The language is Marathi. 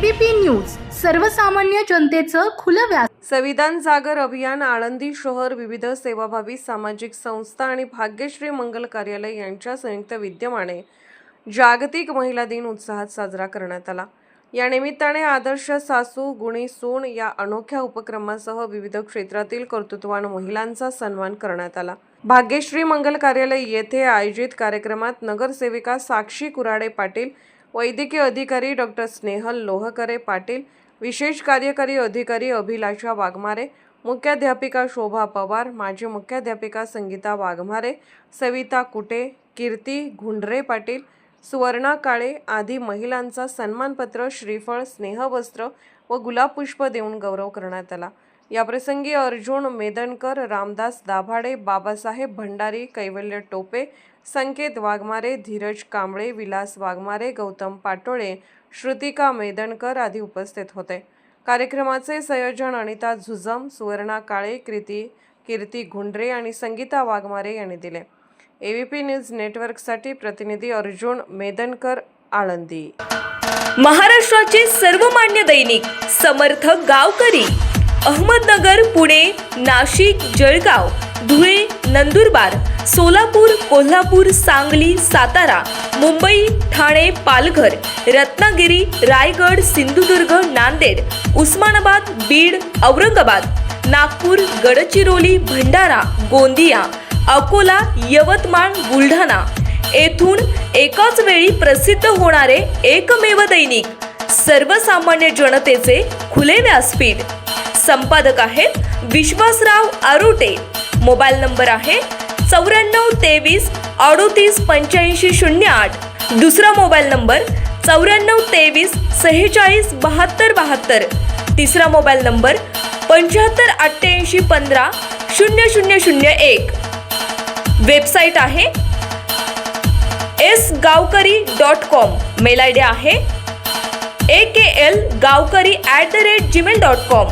एबीपी न्यूज सर्वसामान्य जनतेचं खुलं व्यास। संविधान जागर अभियान, आळंदी शहर, विविध सेवाभावी सामाजिक संस्था आणि भाग्यश्री मंगल कार्यालय यांच्या संयुक्त विद्यमाने जागतिक महिला दिन उत्साहात साजरा करण्यात आला। या निमित्ताने आदर्श सासू गुणी सून या अनोख्या उपक्रमासह विविध क्षेत्रातील कर्तृत्ववान महिलांचा सन्मान करण्यात आला। भाग्यश्री मंगल कार्यालय येथे आयोजित कार्यक्रमात नगरसेविका साक्षी कुराडे पाटील, वैद्यकीय अधिकारी डॉक्टर स्नेहल लोहकरे पाटील, विशेष कार्यकारी अधिकारी अभिलाषा वाघमारे, मुख्याध्यापिका शोभा पवार, माजी मुख्याध्यापिका संगीता वाघमारे, सविता कुटे, कीर्ती घुंडरे पाटील, सुवर्णा काळे आदी महिलांचा सन्मानपत्र, श्रीफळ, स्नेहवस्त्र व गुलाबपुष्प देऊन गौरव करण्यात आला। याप्रसंगी अर्जुन मेदनकर, रामदास दाभाडे, बाबासाहेब भंडारी, कैवल्य टोपे, संकेत वाघमारे, धीरज कांबळे, विलास वाघमारे, गौतम पाटोळे, श्रुतिका मेदनकर आदी उपस्थित होते। कार्यक्रमाचे संयोजन अनिता झुजम, सुवर्णा काळे, कीर्ती घुंडरे आणि संगीता वाघमारे यांनी दिले। एबीपी न्यूज नेटवर्कसाठी प्रतिनिधी अर्जुन मेदनकर, आळंदी। महाराष्ट्राचे सर्वमान्य दैनिक समर्थ गावकरी, अहमदनगर, पुणे, नाशिक, जळगाव, धुळे, नंदुरबार, सोलापूर, कोल्हापूर, सांगली, सातारा, मुंबई, ठाणे, पालघर, रत्नागिरी, रायगड, सिंधुदुर्ग, नांदेड, उस्मानाबाद, बीड, औरंगाबाद, नागपूर, गडचिरोली, भंडारा, गोंदिया, अकोला, यवतमाळ, बुलढाणा येथून एकाच वेळी प्रसिद्ध होणारे एकमेव दैनिक, सर्वसामान्य जनतेचे खुले व्यासपीठ। संपादक आहेत विश्वासराव आरोटे। मोबाईल नंबर आहे 9423 38 85 08। दुसरा मोबाईल नंबर 9423 46 72 72। तिसरा मोबाईल नंबर 75 88 15 0001। वेबसाईट आहे sgavkari.com। मेल आयडी आहे akl gavkari@gmail.com।